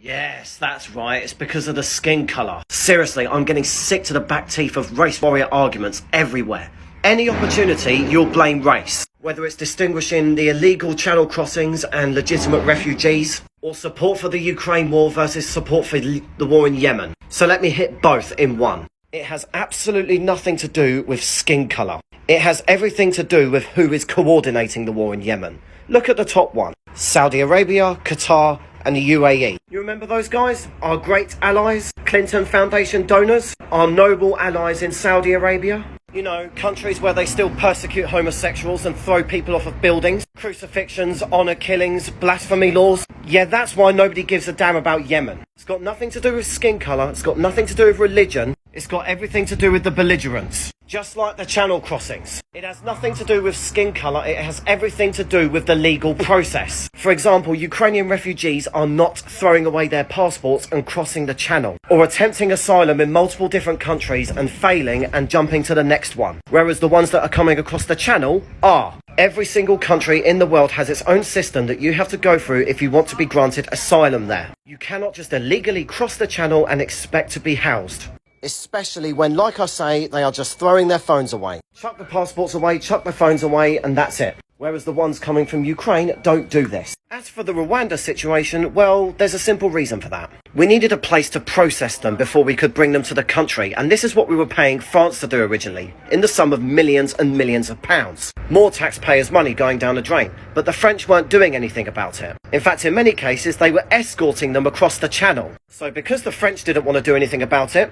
Yes, that's right. It's because of the skin colour. Seriously, I'm getting sick to the back teeth of race warrior arguments everywhere. Any opportunity, you'll blame race. Whether it's distinguishing the illegal channel crossings and legitimate refugees, or support for the Ukraine war versus support for the war in Yemen. So let me hit both in one. It has absolutely nothing to do with skin colour. It has everything to do with who is coordinating the war in Yemen. Look at the top one. Saudi Arabia, Qatar, and the UAE. You remember those guys? Our great allies, Clinton Foundation donors, our noble allies in Saudi Arabia. You know, countries where they still persecute homosexuals and throw people off of buildings, crucifixions, honour killings, blasphemy laws. Yeah, that's why nobody gives a damn about Yemen. It's got nothing to do with skin colour, it's got nothing to do with religion, it's got everything to do with the belligerents. Just like the channel crossings. It has nothing to do with skin colour, it has everything to do with the legal process. For example, Ukrainian refugees are not throwing away their passports and crossing the channel, or attempting asylum in multiple different countries and failing and jumping to the next one. Whereas the ones that are coming across the channel are. Every single country in the world has its own system that you have to go through if you want to be granted asylum there. You cannot just illegally cross the channel and expect to be housed. Especially when, like I say, they are just throwing their phones away. Chuck the passports away, chuck the phones away, and that's it. Whereas the ones coming from Ukraine don't do this. As for the Rwanda situation, well, there's a simple reason for that. We needed a place to process them before we could bring them to the country, and this is what we were paying France to do originally, in the sum of millions and millions of pounds. More taxpayers' money going down the drain, but the French weren't doing anything about it. In fact, in many cases, they were escorting them across the channel. So because the French didn't want to do anything about it,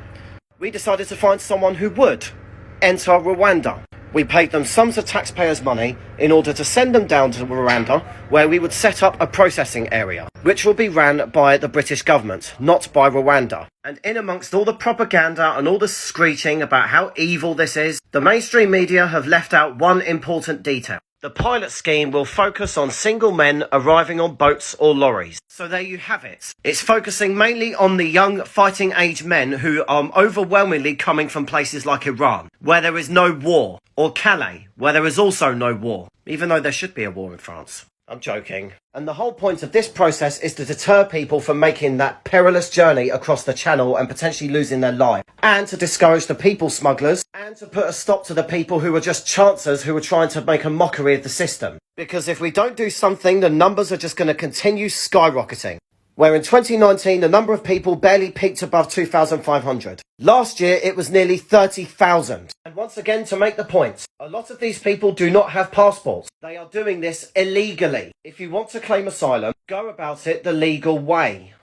we decided to find someone who would enter Rwanda. We paid them sums of taxpayers' money in order to send them down to Rwanda, where we would set up a processing area, which will be ran by the British government, not by Rwanda. And in amongst all the propaganda and all the screeching about how evil this is, the mainstream media have left out one important detail. The pilot scheme will focus on single men arriving on boats or lorries. So there you have it. It's focusing mainly on the young fighting age men who are overwhelmingly coming from places like Iran, where there is no war, or Calais, where there is also no war, even though there should be a war in France. I'm joking. And the whole point of this process is to deter people from making that perilous journey across the channel and potentially losing their life. And to discourage the people smugglers, and to put a stop to the people who are just chancers who are trying to make a mockery of the system. Because if we don't do something, the numbers are just going to continue skyrocketing. Where in 2019, the number of people barely peaked above 2,500. Last year, it was nearly 30,000. And once again, to make the point, a lot of these people do not have passports. They are doing this illegally. If you want to claim asylum, go about it the legal way.